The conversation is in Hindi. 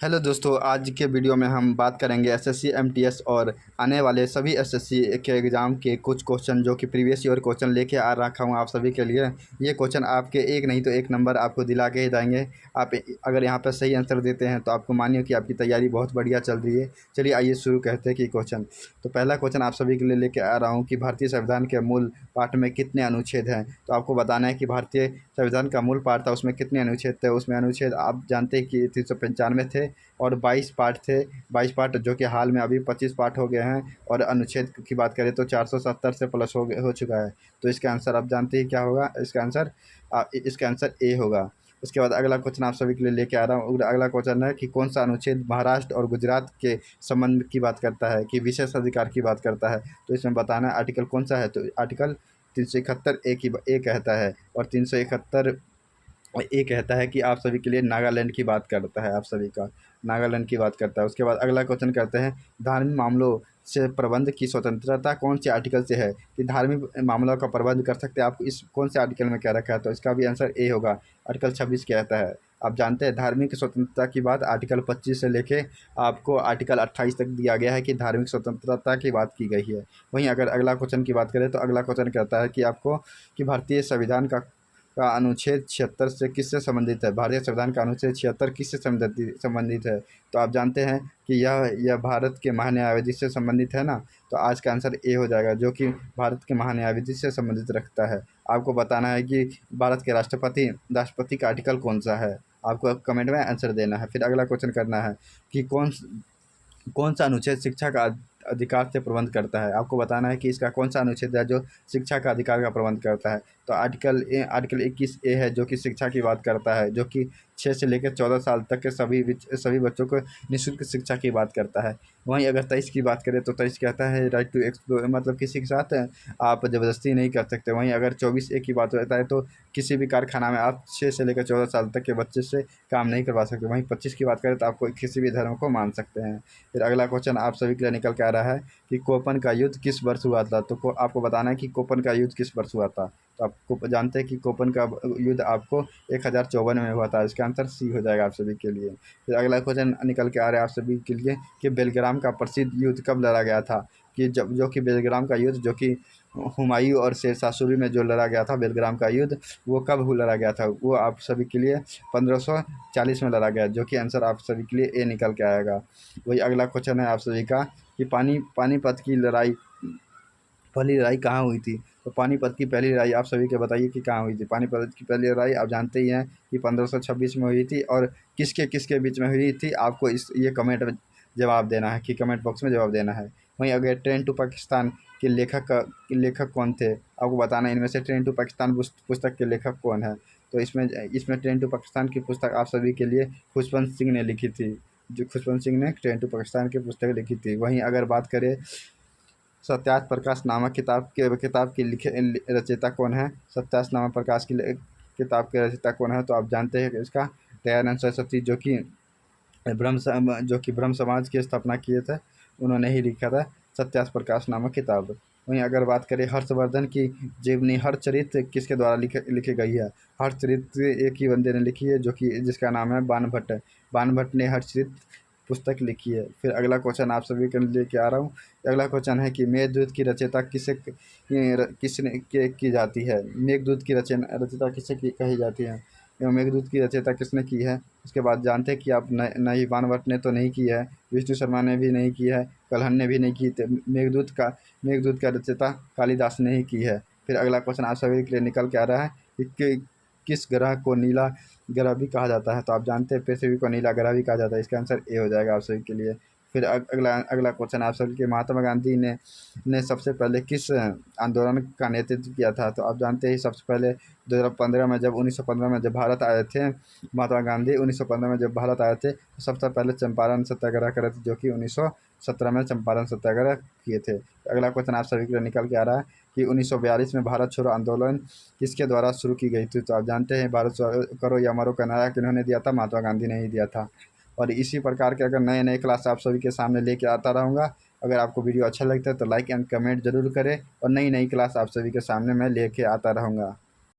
हेलो दोस्तों, आज के वीडियो में हम बात करेंगे एसएससी एमटीएस और आने वाले सभी एसएससी के एग्ज़ाम के कुछ क्वेश्चन जो कि प्रीवियस ईयर क्वेश्चन लेके आ रखा हूँ आप सभी के लिए। ये क्वेश्चन आपके एक नहीं तो एक नंबर आपको दिला के ही जाएंगे। आप अगर यहाँ पर सही आंसर देते हैं तो आपको मानिए कि आपकी तैयारी बहुत बढ़िया चल रही है। चलिए आइए शुरू करते हैं कि क्वेश्चन। तो पहला क्वेश्चन आप सभी के लिए लेके आ रहा हूँ कि भारतीय संविधान के मूल पाठ में कितने अनुच्छेद हैं। तो आपको बताना है कि भारतीय संविधान का मूल पाठ था उसमें कितने अनुच्छेद थे। उसमें अनुच्छेद आप जानते हैं कि 395 थे और 22 पार्ट थे। 22 पार्ट जो कि हाल में अभी 25 पार्ट हो गए हैं। और अनुच्छेद की बात करें तो 470 से प्लस हो चुका है। तो इसका आंसर आप जानते ही क्या होगा। इसका आंसर ए होगा। उसके बाद अगला क्वेश्चन आप सभी के लिए लेके आ रहा हूँ। अगला क्वेश्चन है कि कौन सा अनुच्छेद महाराष्ट्र और गुजरात के संबंध की बात करता है, कि विशेष अधिकार की बात करता है। तो इसमें बताना है आर्टिकल कौन सा है। तो आर्टिकल 371 ए कहता है। और 371 ये कहता है कि आप सभी के लिए नागालैंड की बात करता है, आप सभी का नागालैंड की बात करता है। उसके बाद अगला क्वेश्चन करते हैं, धार्मिक मामलों से प्रबंध की स्वतंत्रता कौन से आर्टिकल से है, कि धार्मिक मामलों का प्रबंध कर सकते हैं आप इस कौन से आर्टिकल में क्या रखा है। तो इसका भी आंसर ए होगा। आर्टिकल 26 कहता है। आप जानते हैं धार्मिक स्वतंत्रता की बात आर्टिकल 25 से लेके आपको आर्टिकल 28 तक दिया गया है कि धार्मिक स्वतंत्रता की बात की गई है। वहीं अगर अगला क्वेश्चन की बात करें तो अगला क्वेश्चन कहता है कि आपको कि भारतीय संविधान का अनुच्छेद 76 से किससे संबंधित है। भारतीय संविधान का अनुच्छेद 76 किससे संबंधित है। तो आप जानते हैं कि यह भारत के महान्यायवादी से संबंधित है ना। तो आज का आंसर ए हो जाएगा, जो कि भारत के महान्यायवादी से संबंधित रखता है। आपको बताना है कि भारत के राष्ट्रपति का आर्टिकल कौन सा है। आपको कमेंट में आंसर देना है। फिर अगला क्वेश्चन करना है कि कौन सा अनुच्छेद शिक्षा का अधिकार से प्रबंध करता है। आपको बताना है कि इसका कौन सा अनुच्छेद है जो शिक्षा का अधिकार का प्रबंध करता है। तो आर्टिकल 21 ए है, जो कि शिक्षा की बात करता है, जो कि 6 से लेकर 14 साल तक के सभी बच्चों को निःशुल्क शिक्षा की बात करता है। वहीं अगर 23 की बात करें तो 23 कहता है राइट टू एक्सप्लोर, मतलब किसी के साथ आप ज़बरदस्ती नहीं कर सकते। वहीं अगर 24 ए की बात होता है तो किसी भी कारखाना में आप 6 से लेकर 14 साल तक के बच्चे से काम नहीं करवा सकते। वहीं 25 की बात करें तो आपको किसी भी धर्म को मान सकते हैं। फिर अगला क्वेश्चन आप सभी के लिए निकल के आ रहा है कि कोपन का युद्ध किस वर्ष हुआ था। तो आपको बताना है कि कोपन का युद्ध किस वर्ष हुआ था। तो आपको जानते हैं कि कोपन का युद्ध आपको 1054 में हुआ था। इसका आंसर सी हो जाएगा आप सभी के लिए। फिर अगला क्वेश्चन निकल के आ रहा है आप सभी के लिए कि बेलग्राम का प्रसिद्ध युद्ध कब लड़ा गया था। कि जब जो कि बेलग्राम का युद्ध जो कि हुमायूं और शेरशाह सूरी में जो लड़ा गया था बेलग्राम का युद्ध, वो कब लड़ा गया था। वो आप सभी के लिए 1540 में लड़ा गया, जो कि आंसर आप सभी के लिए ए निकल के आएगा। वही अगला क्वेश्चन है आप सभी का कि पानीपत की लड़ाई, पहली लड़ाई कहाँ हुई थी। तो पानीपत की पहली लड़ाई आप सभी के बताइए कि कहाँ हुई थी। पानीपत की पहली लड़ाई आप जानते ही हैं कि 1526 में हुई थी। और किसके किसके बीच में हुई थी आपको ये कमेंट में जवाब देना है, कि कमेंट बॉक्स में जवाब देना है। वहीं अगर ट्रेन टू पाकिस्तान के लेखक कौन थे, आपको बताना है इनमें से ट्रेन टू पाकिस्तान पुस्तक के लेखक कौन है। तो इसमें ट्रेन टू पाकिस्तान की पुस्तक आप सभी के लिए खुशवंत सिंह ने लिखी थी। जो खुशवंत सिंह ने ट्रेन टू पाकिस्तान की पुस्तक लिखी थी। वहीं अगर बात करें सत्याग्रह प्रकाश नामक किताब की रचयिता कौन है। सत्याग्रह नामक प्रकाश की किताब के रचयिता कौन है। तो आप जानते हैं कि इसका दयानंद सरस्वती, जो कि ब्रह्म समाज की स्थापना किए थे, उन्होंने ही लिखा था सत्याग्रह प्रकाश नामक किताब। वहीं अगर बात करें हर्षवर्धन की जीवनी हरचरित किसके द्वारा लिखी गई है। हरचरित एक ही बंदे ने लिखी है, जो कि जिसका नाम है बाणभट्ट। बाणभट्ट ने हरचरित पुस्तक लिखी है। फिर अगला क्वेश्चन आप सभी के लिए लेके आ रहा हूँ। अगला क्वेश्चन है कि मेघदूत की रचयिता किसने की जाती है। मेघदूत की रचयिता किसे कही जाती है, एवं मेघदूत की रचयिता किसने की है। उसके बाद जानते हैं कि आप नहीं, बाणभट्ट ने तो नहीं की है, विष्णु शर्मा ने भी नहीं की है, कल्हण ने भी नहीं की। मेघदूत का रचयिता कालिदास ने ही की है। फिर अगला क्वेश्चन आप सभी के लिए निकल के आ रहा है कि किस ग्रह को नीला ग्रह भी कहा जाता है। तो आप जानते हैं पृथ्वी को नीला ग्रह भी कहा जाता है। इसका आंसर ए हो जाएगा आप सभी के लिए। फिर अगला क्वेश्चन आप सभी के, महात्मा गांधी ने सबसे पहले किस आंदोलन का नेतृत्व किया था। तो आप जानते हैं सबसे पहले 2015 में जब 1915 में जब भारत आए थे, महात्मा गांधी 1915 में जब भारत आए थे तो सबसे पहले चंपारण सत्याग्रह करे थे, जो कि 1917 में चंपारण सत्याग्रह किए थे। अगला क्वेश्चन आप सभी के लिए निकल के आ रहा है कि 1942 में भारत छोड़ो आंदोलन किसके द्वारा शुरू की गई थी। तो आप जानते हैं भारत करो या मरो का नारा किन्होंने दिया था, महात्मा गांधी ने ही दिया था। और इसी प्रकार के अगर नए नए क्लास आप सभी के सामने लेके आता रहूँगा। अगर आपको वीडियो अच्छा लगता है तो लाइक एंड कमेंट जरूर करें, और नई नई क्लास आप सभी के सामने मैं लेके आता रहूँगा।